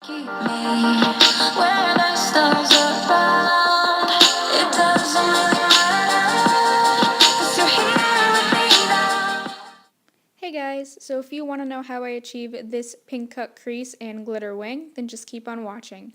Keep me where the stars around. It doesn't really matter, 'cause you're here with me now. Hey guys, so if you want to know how I achieve this pink cut crease and glitter wing, then just keep on watching.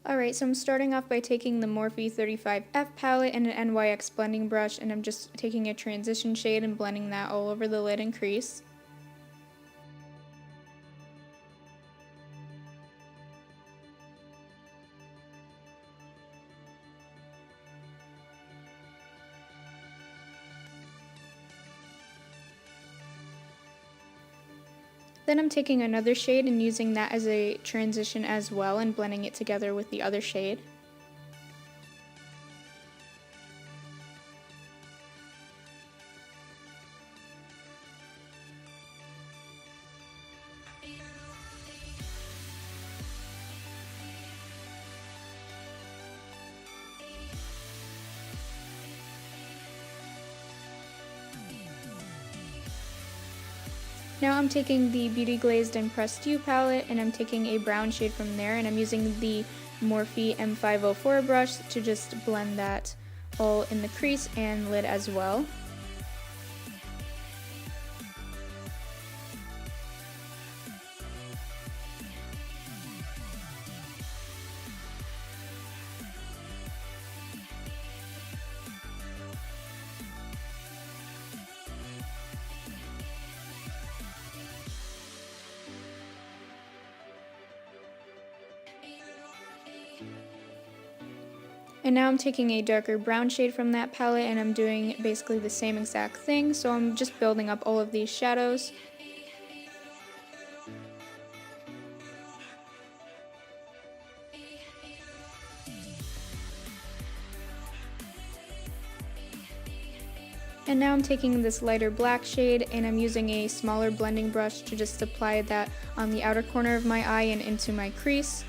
Alright, so I'm starting off by taking the Morphe 35F palette and an NYX blending brush, and I'm just taking a transition shade and blending that all over the lid and crease. Then I'm taking another shade and using that as a transition as well and blending it together with the other shade. Now I'm taking the Beauty Glazed and Pressed You palette and I'm taking a brown shade from there, and I'm using the Morphe M504 brush to just blend that all in the crease and lid as well. And now I'm taking a darker brown shade from that palette and I'm doing basically the same exact thing, so I'm just building up all of these shadows. And now I'm taking this lighter black shade and I'm using a smaller blending brush to just apply that on the outer corner of my eye and into my crease.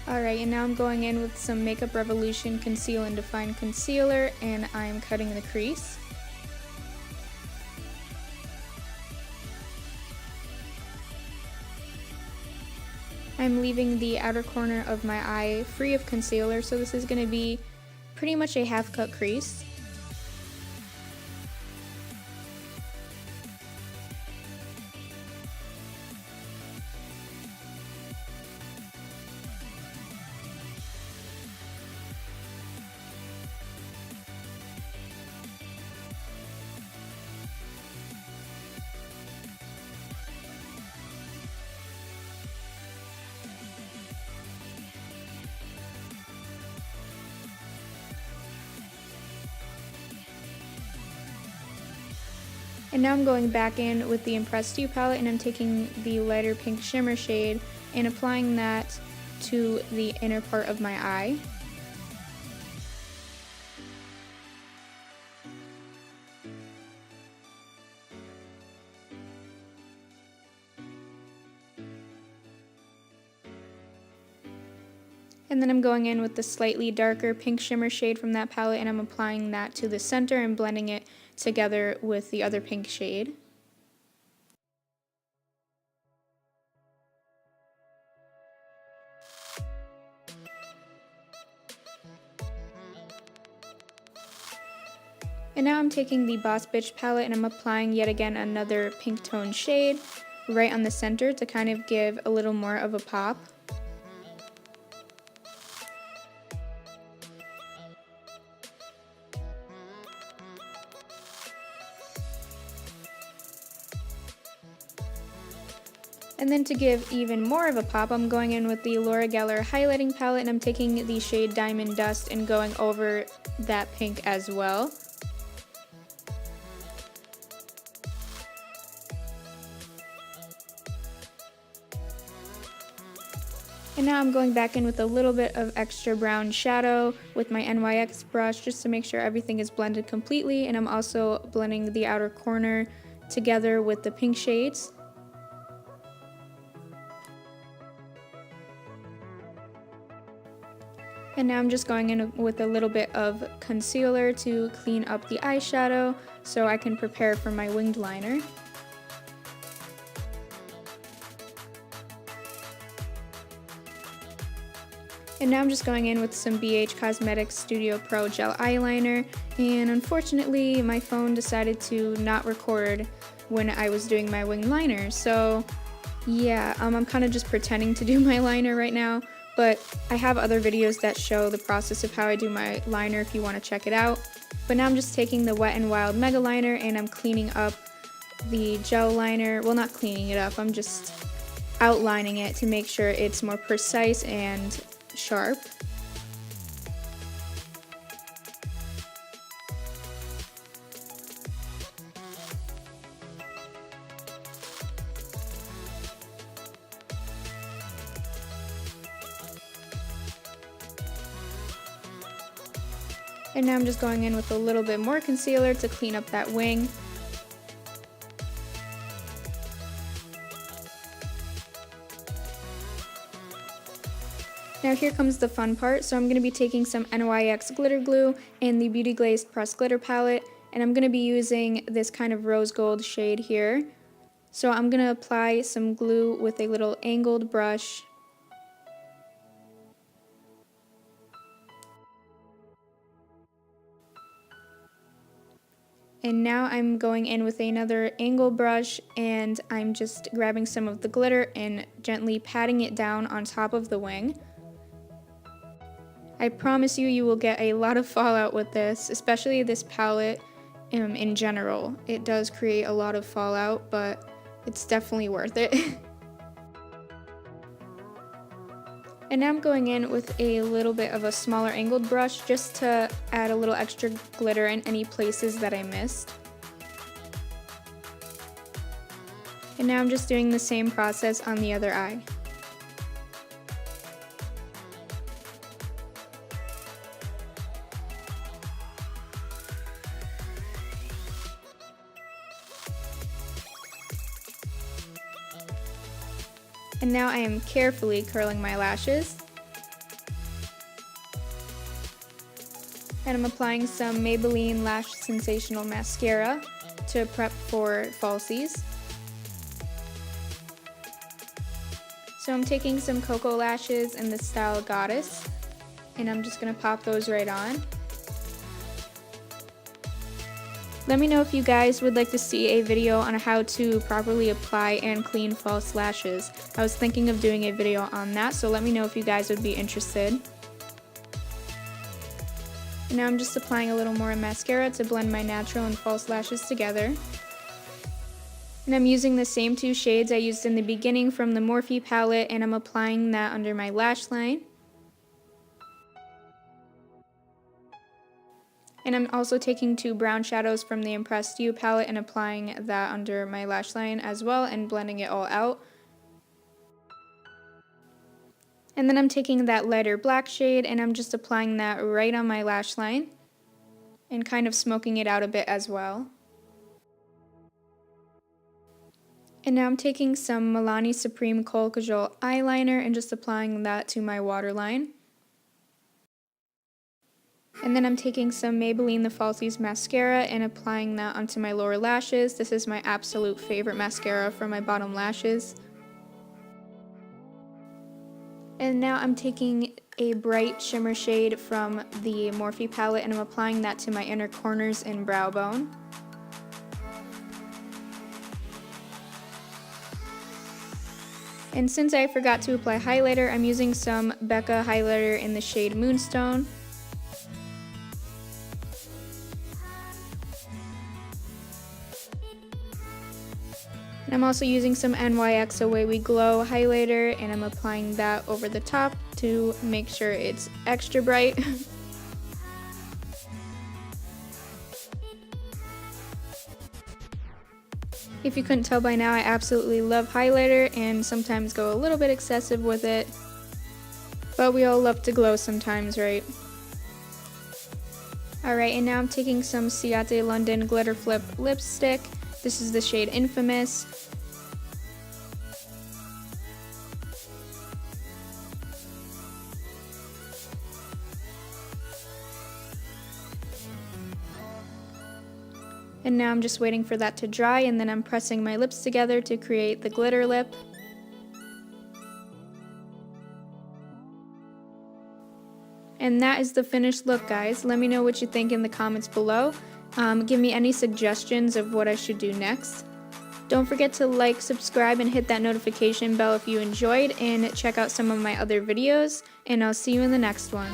Alright, and now I'm going in with some Makeup Revolution Conceal and Define Concealer, and I'm cutting the crease. I'm leaving the outer corner of my eye free of concealer, so this is going to be pretty much a half cut crease. And now I'm going back in with the Impressed You palette and I'm taking the lighter pink shimmer shade and applying that to the inner part of my eye. And then I'm going in with the slightly darker pink shimmer shade from that palette and I'm applying that to the center and blending it together with the other pink shade. And now I'm taking the Boss Bitch palette and I'm applying yet again another pink tone shade right on the center to kind of give a little more of a pop. And then to give even more of a pop, I'm going in with the Laura Geller highlighting palette and I'm taking the shade Diamond Dust and going over that pink as well. And now I'm going back in with a little bit of extra brown shadow with my NYX brush just to make sure everything is blended completely, and I'm also blending the outer corner together with the pink shades. And now I'm just going in with a little bit of concealer to clean up the eyeshadow so I can prepare for my winged liner. And now I'm just going in with some BH Cosmetics Studio Pro Gel Eyeliner, and unfortunately my phone decided to not record when I was doing my winged liner, so yeah, I'm kind of just pretending to do my liner right now, but I have other videos that show the process of how I do my liner if you want to check it out. But now I'm just taking the Wet n Wild Mega Liner and I'm cleaning up the gel liner, well, not cleaning it up, I'm just outlining it to make sure it's more precise and sharp. And now I'm just going in with a little bit more concealer to clean up that wing. Now here comes the fun part. So I'm going to be taking some NYX glitter glue and the Beauty Glazed Pressed Glitter palette, and I'm going to be using this kind of rose gold shade here. So I'm going to apply some glue with a little angled brush. And now I'm going in with another angle brush and I'm just grabbing some of the glitter and gently patting it down on top of the wing. I promise you, you will get a lot of fallout with this, especially this palette in general. It does create a lot of fallout, but it's definitely worth it. And now I'm going in with a little bit of a smaller angled brush just to add a little extra glitter in any places that I missed. And now I'm just doing the same process on the other eye. And now I am carefully curling my lashes. And I'm applying some Maybelline Lash Sensational Mascara to prep for falsies. So I'm taking some Cocoa lashes in the style Goddess, and I'm just going to pop those right on. Let me know if you guys would like to see a video on how to properly apply and clean false lashes. I was thinking of doing a video on that, so let me know if you guys would be interested. And now I'm just applying a little more mascara to blend my natural and false lashes together. And I'm using the same two shades I used in the beginning from the Morphe palette, and I'm applying that under my lash line. And I'm also taking two brown shadows from the Impressed You palette and applying that under my lash line as well and blending it all out. And then I'm taking that lighter black shade and I'm just applying that right on my lash line and kind of smoking it out a bit as well. And now I'm taking some Milani Supreme Kohl Kajal eyeliner and just applying that to my waterline. And then I'm taking some Maybelline The Falsies mascara and applying that onto my lower lashes. This is my absolute favorite mascara for my bottom lashes. And now I'm taking a bright shimmer shade from the Morphe palette, and I'm applying that to my inner corners and brow bone. And since I forgot to apply highlighter, I'm using some Becca highlighter in the shade Moonstone. And I'm also using some NYX Away We Glow highlighter, and I'm applying that over the top to make sure it's extra bright. If you couldn't tell by now, I absolutely love highlighter and sometimes go a little bit excessive with it. But we all love to glow sometimes, right? Alright, and now I'm taking some Ciate London Glitter Flip lipstick. This is the shade Infamous. And now I'm just waiting for that to dry, and then I'm pressing my lips together to create the glitter lip. And that is the finished look, guys. Let me know what you think in the comments below. Give me any suggestions of what I should do next. Don't forget to like, subscribe, and hit that notification bell if you enjoyed, and check out some of my other videos, and I'll see you in the next one.